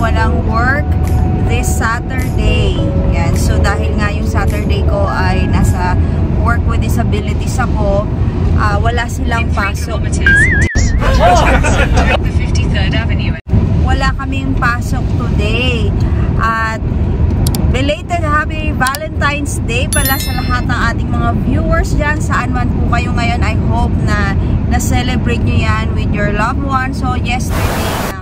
walang work this Saturday. Yan. So dahil nga yung Saturday ko ay nasa work with disabilities ako, wala silang pasok. Wala kaming pasok today. At belated happy Valentine's Day pala sa lahat ng ating mga viewers dyan. Saan man po kayo ngayon, I hope na na-celebrate nyo yan with your loved one. So yesterday,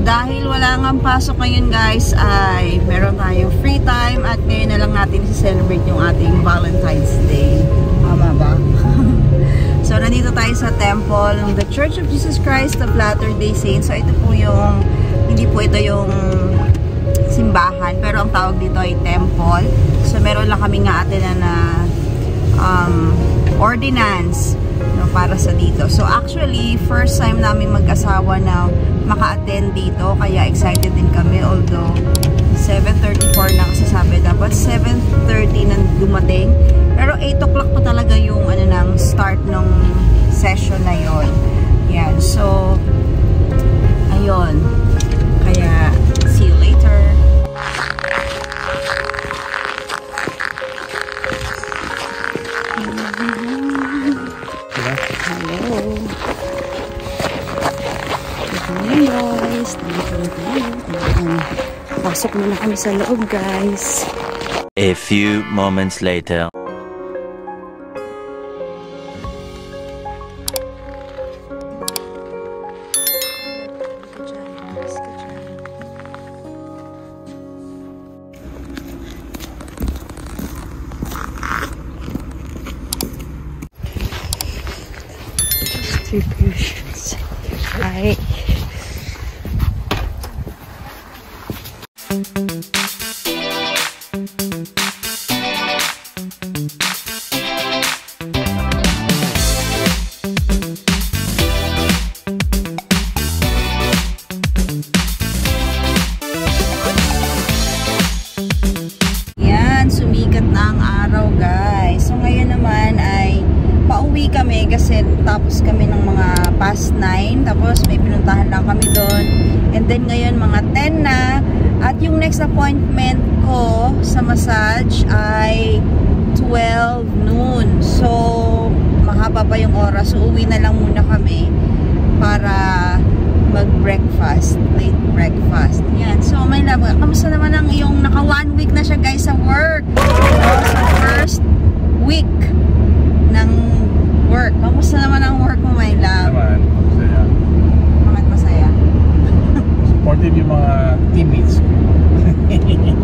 dahil wala nga pasok ngayon guys, ay meron tayong free time at ngayon na lang natin i-celebrate yung ating Valentine's Day. Tama ba? So nandito tayo sa temple ng The Church of Jesus Christ of Latter-day Saints. So ito po yung, hindi po ito yung simbahan, pero ang tawag dito ay temple. So meron lang kami nga atin na ordinance para sa dito. So actually, first time namin mag-asawa na maka-attend dito, kaya excited din kami, although 7:34 na kasi sabi dapat 7:30 na dumating, pero 8 o'clock pa talaga yung nang start ng session na yon. Yan, so ayun, kaya see you later. Pasok muna kami sa loob, guys. A few moments later. Distributions. Hi. Yan, sumikat na ang araw, guys. So ngayon naman ay pauwi kami kasi tapos kami ng mga past 9, tapos may pinuntahan lang kami doon, and then ngayon mga 10 na, at yung next appointment ko sa massage ay 12 noon. So mahaba pa yung oras, so uwi na lang muna kami para mag-breakfast, late breakfast. Yan, so may love. Kamusta naman ang yung naka 1 week na siya, guys, sa work? So first week ng work. Kamusta naman ang work mo, my love? Naman, masaya. Bakit masaya? Supportive yung mga teammates ko. Ayan.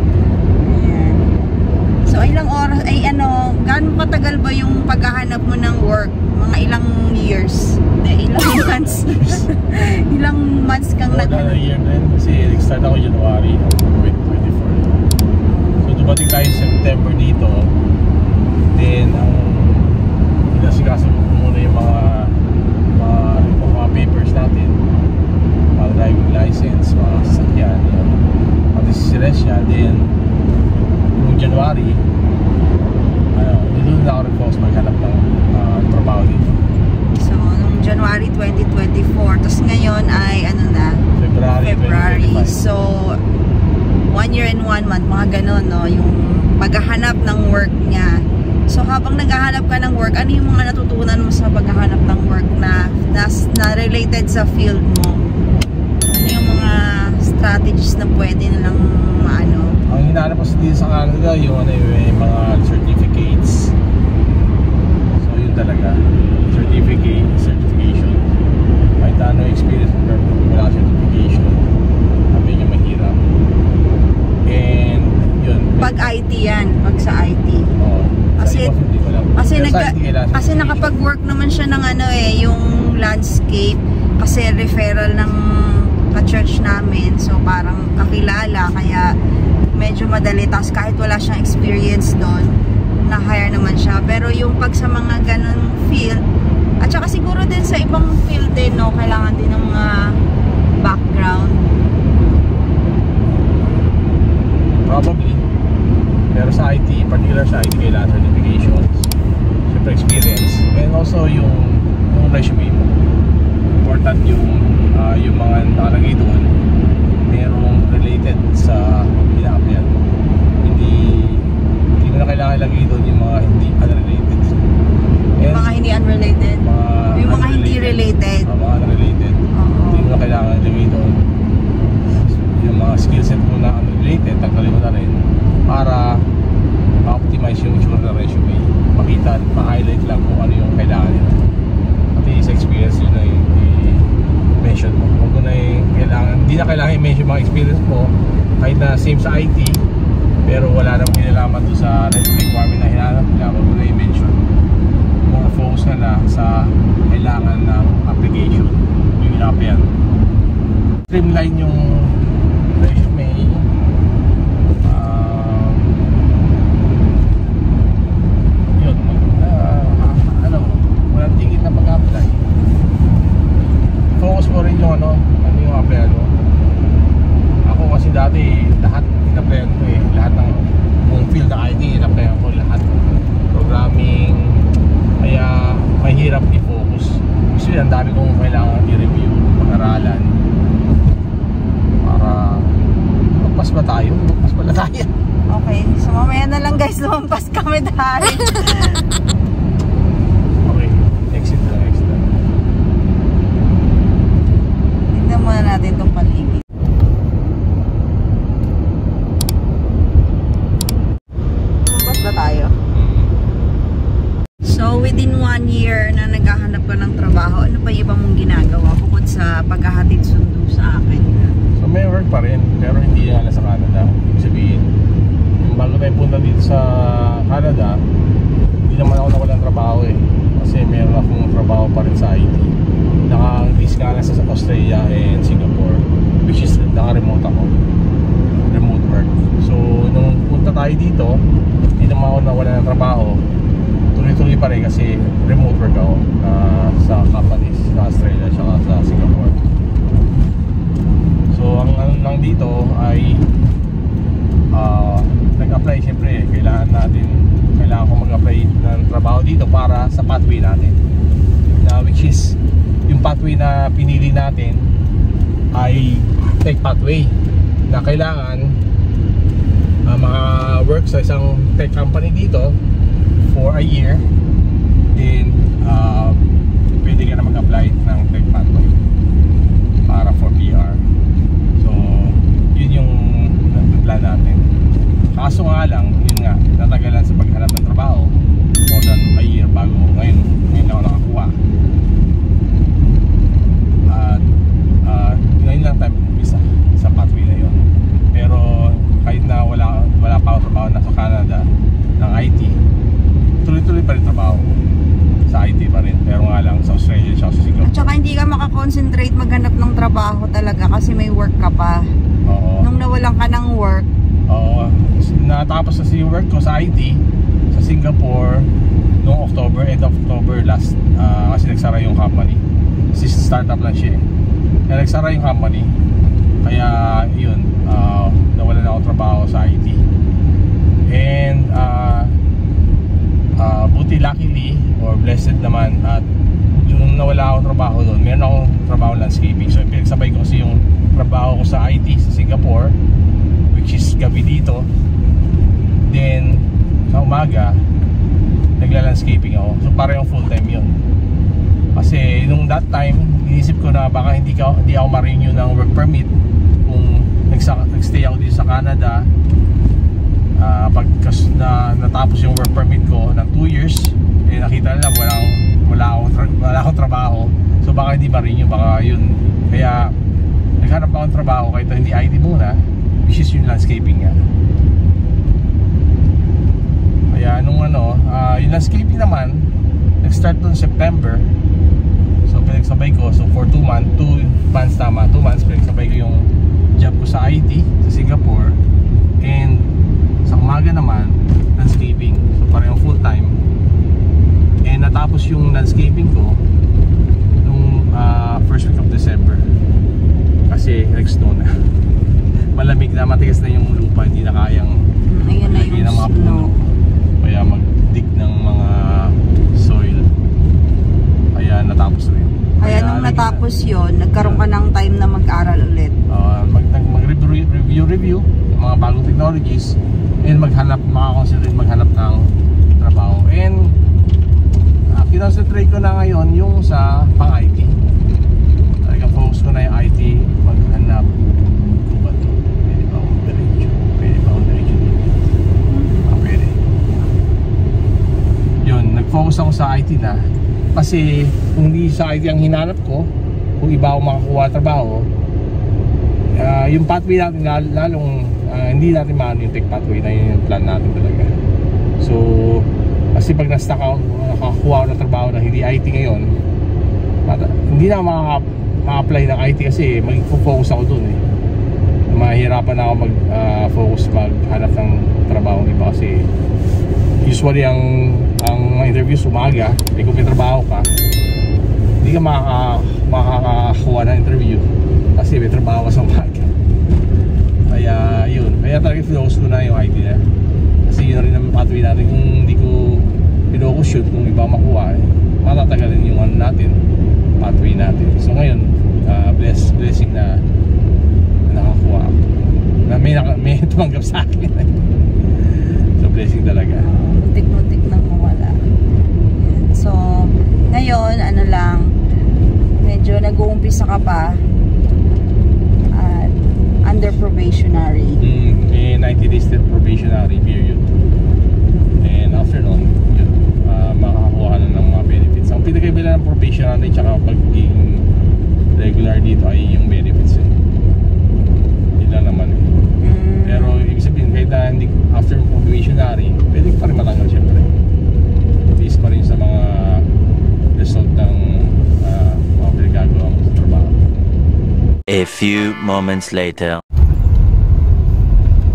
So, ilang oras, ay gaano katagal ba yung paghahanap mo ng work? Mga ilang years? Ilang months? Ilang months kang naghanap? Year din, kasi nag-start ako January 2024. So, dumating tayo September dito. Then, inasikaso muna yung mga papers natin, mga driving license, mga sasakyan, pati si Celestia. Then noong January, doon na ako nag-focus maghanap ng trabaho dito. So noong January 2024, tapos ngayon ay February. So 1 year and 1 month, mga ganon, no, yung paghahanap ng work niya. So habang naghahanap ka ng work, ano yung mga natutunan mo sa paghahanap ng work na related sa field mo? Ano yung mga strategies na pwede na lang Ang hinahanap ko dito sa Canada, yung mga certificates. So yun talaga, certification. Kahit ano experience pero wala certification, medyo mahirap. And yun, pag IT yan, pag sa IT. Kasi nakapag-work naman siya ng yung landscape, kasi referral ng ka-church namin, so parang kakilala, kaya medyo madali. Tapos kahit wala siyang experience doon, na-hire naman siya. Pero yung pag sa mga ganun field, at saka siguro din sa ibang field din, no, kailangan din ng mga background. regular sa IT, kailangan certifications, syempre experience, and also yung resume mo. Important yung mga nakalagay doon merong related sa ina-apply mo. Hindi mo na kailangan ilagay doon yung mga hindi unrelated. Yung mga hindi unrelated? Yung mga hindi related? Mga unrelated. Hindi mo na kailangan ilagay doon. Yung mga skill set mo na unrelated, tanggalin mo na rin para ma-optimize yung itsura na resume. Makita, ma-highlight lang kung ano yung kailangan nila. Pati sa experience yun na yung i-mention mo. Huwag mo na yung kailangan, hindi na kailangan i-mention mga experience mo kahit na same sa IT, pero wala namang kinalaman doon sa requirement na hinahanap nila. Huwag mo na i-mention. More focus na lang sa kailangan ng application, yung in-apply. Streamline yung resume. Yun, walang tingin na mag-apply. Focus mo rin yung ano yung apply mo. Ako kasi dati lahat in-applyan ko lahat ng kung field na IT in-applyan ko lahat. Programming, kaya mahirap i-focus. Kasi ang dami kong kailangan i-review, pag-aralan para magpas ba tayo? Magpas pala tayo. Okay, so mamaya na lang guys, lumampas kami dahil okay, exit na. tignan muna natin itong paligid. Lumampas ba tayo? So within 1 year na naghahanap ka ng trabaho, ano pa yung iba mong ginagawa bukod sa paghahatid sundo sa akin? So may work pa rin, pero hindi nga lang sa Canada. Ibig sabihin, yung bago tayo punta dito sa Canada, hindi naman ako nawalan trabaho kasi meron akong trabaho pa rin sa IT. Naka-list nga lang sa Australia and Singapore, which is naka-remote ako. Remote work. So nung punta tayo dito, hindi naman ako nawalan ng trabaho. Tuloy-tuloy pa rin kasi remote work ako sa companies sa Australia at sa Singapore. So ang ano lang dito ay nag-apply syempre kailangan ko mag-apply ng trabaho dito para sa pathway natin na which is yung pathway na pinili natin ay tech pathway na kailangan maka-work sa isang tech company dito for a year, then pwede ka na mag-apply ng tech pathway para for PR. So yun yung plan natin. Kaso nga lang, yun nga, natagalan sa paghanap ng trabaho more than a year bago ngayon ako nakakuha. At ngayon lang tayo umpisa sa pathway na yun. Pero kahit na wala pa ako trabaho na sa Canada ng IT, tuloy-tuloy pa rin trabaho sa IT pa rin, pero nga lang sa Australia siya sa Singapore. At saka hindi ka makakonsentrate maghanap ng trabaho talaga kasi may work ka pa. Oo. Nung nawalan ka ng work, oo, natapos na si work ko sa IT sa Singapore noong October, end of October last, kasi nagsara yung company. Kasi startup lang siya kaya nagsara yung company, kaya yun, nawalan ako trabaho sa IT. And buti luckily or blessed naman at yung nawala akong trabaho doon, meron akong trabaho landscaping. So pinagsabay ko kasi yung trabaho ko sa IT sa Singapore, which is gabi dito, then sa umaga nagla-landscaping ako. So parang full time yun. Kasi nung that time inisip ko na baka hindi ako ma-renew ng work permit kung nagstay ako dito sa Canada. Pagkas na natapos yung work permit ko ng 2 years, nakita nila wala akong trabaho. So baka hindi ma-renew, baka yun. Kaya naghanap ako ng trabaho kahit hindi IT muna, which is yung landscaping nga. Kaya nung yung landscaping naman nag-start noong September. So pinagsabay ko, so for 2 months pinagsabay ko yung job ko sa IT sa Singapore, and sa umaga naman landscaping. So parang full time. And natapos yung landscaping ko nung first week of December kasi nag-snow na. Malamig na, matigas na yung lupa, hindi na kayang ayun na yung ng mga puno. kaya mag-dig ng mga soil. Kaya natapos rin. Kaya nung natapos yon, nagkaroon ka ng time na mag-aral ulit. Mag-review mga bagong technologies and makakonsentrate maghanap ng trabaho. And kinonsentrate ko na ngayon yung sa pang-IT. Talagang focus ko na yung IT, maghanap kung ba ito. Pwede ba akong diretso? Pwede ba akong diretso dito? Pwede. Yun, nag-focus ako sa IT na. Kasi kung hindi sa IT ang hinanap ko, kung iba ako makakuha trabaho, yung pathway natin lalong hindi natin maano yung tech pathway na yun yung plan natin talaga. So kasi pag na-stuck ako, nakakuha ako ng trabaho na hindi IT ngayon, hindi na ma-apply ng IT kasi mag-focus ako dun eh. Mahirapan na ako mag-focus maghanap ng trabaho iba kasi usually ang interviews umaga, kung may trabaho ka, hindi ka makakakuha ng interview kasi may trabaho ka sa umaga. Kaya yun, kaya talaga focus ko na yung IT na. Kasi yun rin ang pathway natin. Kung hindi ko pinoko-shoot, kung iba makuha, matatagalin yung ano natin, pathway natin. So ngayon, blessing na nakakuha ako. Na may tumanggap sa akin. So blessing talaga. Muntik-muntik nang mawala. So, ngayon, ano lang, medyo nag-uumpisa ka pa at under probationary. May 90 days probationary period. And after nun, yun, makakakuha ka na ng mga benefits. Ang pinagkaiba ng probationary tsaka pagiging regular dito ay yung benefits yun. Yun lang naman eh. Pero ibig sabihin, kahit na hindi after probationary, pwede pa rin matanggal syempre. Based pa rin sa mga result ng mga pinagagawa mo sa trabaho. A few moments later.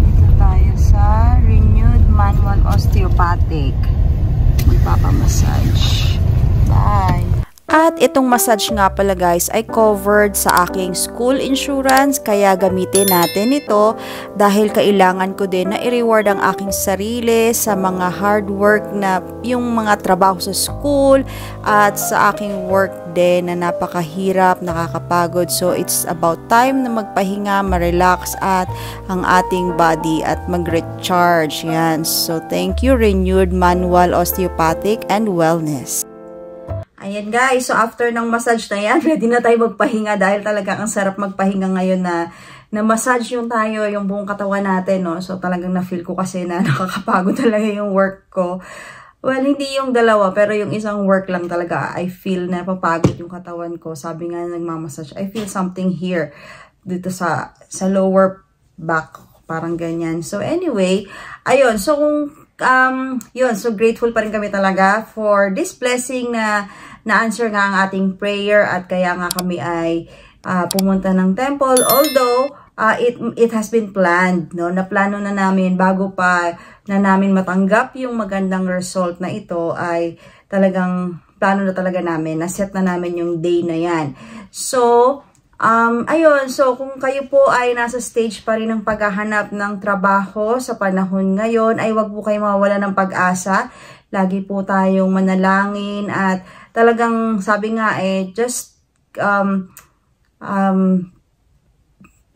Dito tayo sa Renewed Manual Osteopathic. Magpapamassage. Bye! At itong massage nga pala guys ay covered sa aking school insurance, kaya gamitin natin ito dahil kailangan ko din na i-reward ang aking sarili sa mga hard work na yung mga trabaho sa school at sa aking work din na napakahirap, nakakapagod. So it's about time na magpahinga, ma-relax at ang ating body at mag-recharge. Yan. So thank you Renewed Manual Osteopathic and Wellness. Ayan guys, so after ng massage na yan, ready na tayo magpahinga dahil talaga ang sarap magpahinga ngayon na massage yung tayo, yung buong katawan natin, no? So talagang na-feel ko kasi na nakakapagod talaga yung work ko. Well, hindi yung dalawa, pero yung isang work lang talaga, I feel na papagod yung katawan ko. Sabi nga nagmamassage, I feel something here, dito sa lower back, parang ganyan. So anyway, ayun, so kung yun, so grateful pa rin kami talaga for this blessing na na-answer nga ang ating prayer at kaya nga kami ay pumunta ng temple. Although, it has been planned, no? Naplano na namin bago pa na namin matanggap yung magandang result na ito ay talagang plano na talaga namin. Naset na namin yung day na yan. So, ayun, so kung kayo po ay nasa stage pa rin ng paghahanap ng trabaho sa panahon ngayon, ay wag po kayo mawawala ng pag-asa. Lagi po tayong manalangin at talagang sabi nga just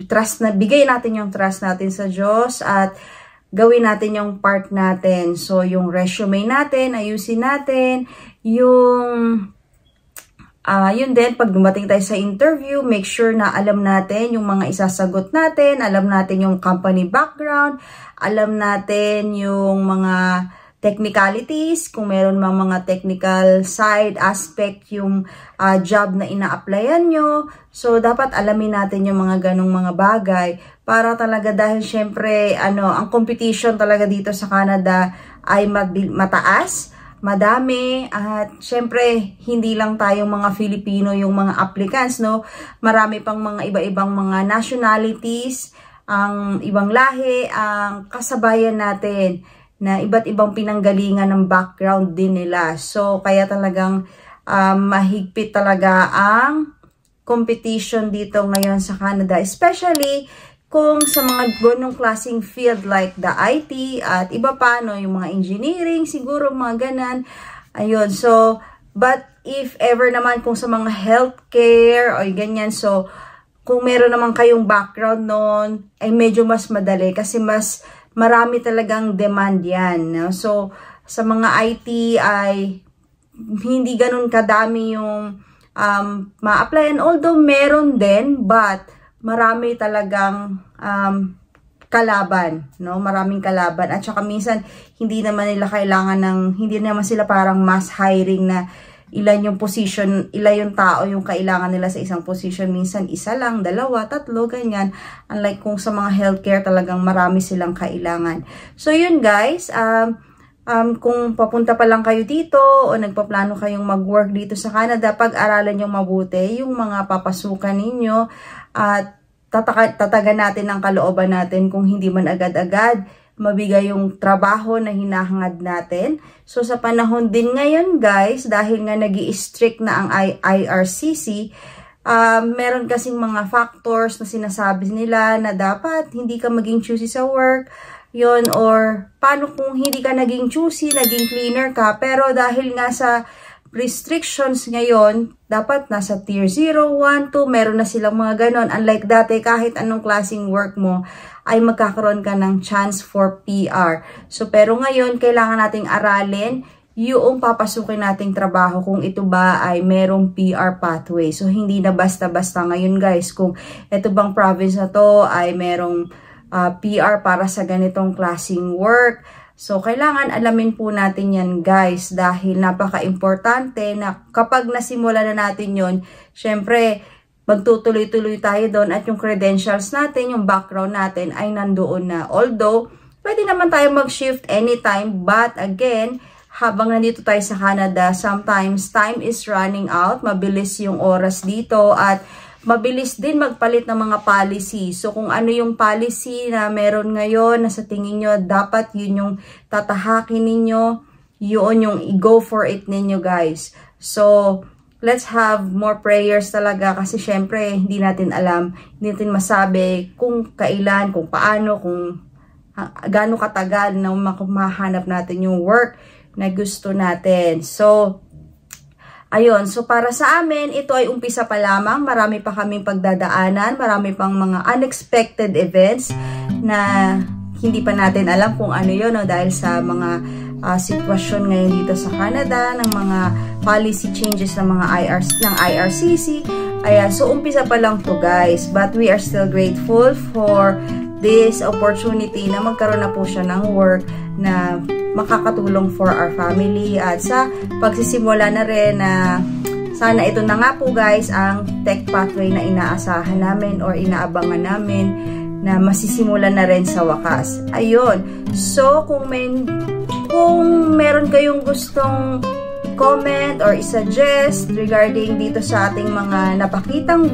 trust na, bigay natin yung trust natin sa Diyos at gawin natin yung part natin. So yung resume natin, ayusin natin, yung yun din, pag dumating tayo sa interview, make sure na alam natin yung mga isasagot natin, alam natin yung company background, alam natin yung mga technicalities, kung meron mga technical side aspect yung job na ina-applyan nyo. So, dapat alamin natin yung mga ganong mga bagay para talaga dahil syempre, ang competition talaga dito sa Canada ay mataas, madami, at syempre, hindi lang tayong mga Filipino yung mga applicants, no? Marami pang mga iba-ibang mga nationalities, ang ibang lahi, ang kasabayan natin na iba't ibang pinanggalingan ng background din nila. So, kaya talagang mahigpit talaga ang competition dito ngayon sa Canada. Especially kung sa mga ganong klaseng field like the IT at iba pa, no, yung mga engineering, siguro mga ganan. Ayun, so, but if ever naman kung sa mga healthcare o ganyan, so, kung meron naman kayong background noon, ay medyo mas madali kasi mas marami talagang demand yan. No? So, sa mga IT ay hindi ganun kadami yung ma-applyan. Although meron din, but marami talagang kalaban, no? Maraming kalaban. At saka minsan, hindi naman nila kailangan hindi naman sila parang mass hiring na ilan yung position, ilan yung tao yung kailangan nila sa isang position. Minsan, isa lang, dalawa, tatlo, ganyan. Unlike kung sa mga healthcare, talagang marami silang kailangan. So, yun guys, kung papunta pa lang kayo dito o nagpaplano kayong mag-work dito sa Canada, pag-aralan nyo mabuti yung mga papasukan ninyo at tatagan natin ang kalooban natin kung hindi man agad-agad mabigay yung trabaho na hinahangad natin. So sa panahon din ngayon guys, dahil nga nag-i-strict na ang IRCC, meron kasing mga factors na sinasabi nila na dapat hindi ka maging choosy sa work, yon, or paano kung hindi ka naging choosy, naging cleaner ka, pero dahil nga sa restrictions ngayon, dapat nasa tier 0, 1, 2, meron na silang mga ganon. Unlike dati, kahit anong klaseng work mo, ay magkakaroon ka ng chance for PR. So, pero ngayon, kailangan nating aralin yung papasukin nating trabaho kung ito ba ay merong PR pathway. So, hindi na basta-basta ngayon guys, kung ito bang province na to ay merong PR para sa ganitong klaseng work. So, kailangan alamin po natin yan guys dahil napaka-importante na kapag nasimula na natin yon, syempre, magtutuloy-tuloy tayo doon at yung credentials natin, yung background natin ay nandoon na. Although, pwede naman tayo mag-shift anytime, but again, habang nandito tayo sa Canada, sometimes time is running out, mabilis yung oras dito at mabilis din magpalit ng mga policy. So, kung ano yung policy na meron ngayon, na sa tingin nyo, dapat yun yung tatahakin ninyo, yun yung i-go for it ninyo, guys. So, let's have more prayers talaga kasi syempre, hindi natin alam, hindi natin masabi kung kailan, kung paano, kung gaano katagal na mahanap natin yung work na gusto natin. So, ayun, so para sa amin, ito ay umpisa pa lamang. Marami pa kaming pagdadaanan, marami pang mga unexpected events na hindi pa natin alam kung ano yun, no? Dahil sa mga sitwasyon ngayon dito sa Canada, ng mga policy changes ng mga IRCC. Ayan, so umpisa pa lang to guys. But we are still grateful for this opportunity na magkaroon na po siya ng work na makakatulong for our family at sa pagsisimula na rin na sana ito na nga po guys ang tech pathway na inaasahan namin or inaabangan namin na masisimulan na rin sa wakas. Ayun. So, kung meron kayong gustong comment or i-suggest regarding dito sa ating mga napakitang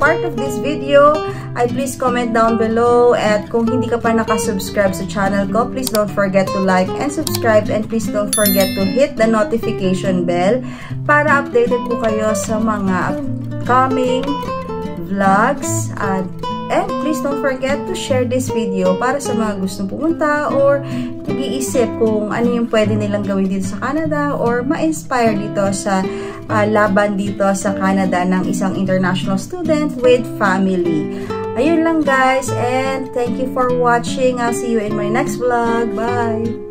part of this video, ay please comment down below. At kung hindi ka pa nakasubscribe sa channel ko, please don't forget to like and subscribe, and please don't forget to hit the notification bell para updated po kayo sa mga upcoming vlogs. And please don't forget to share this video para sa mga gustong pumunta or nag-iisip kung ano yung pwede nilang gawin dito sa Canada or ma-inspire dito sa laban dito sa Canada ng isang international student with family. Ayun lang guys, and thank you for watching. I'll see you in my next vlog. Bye!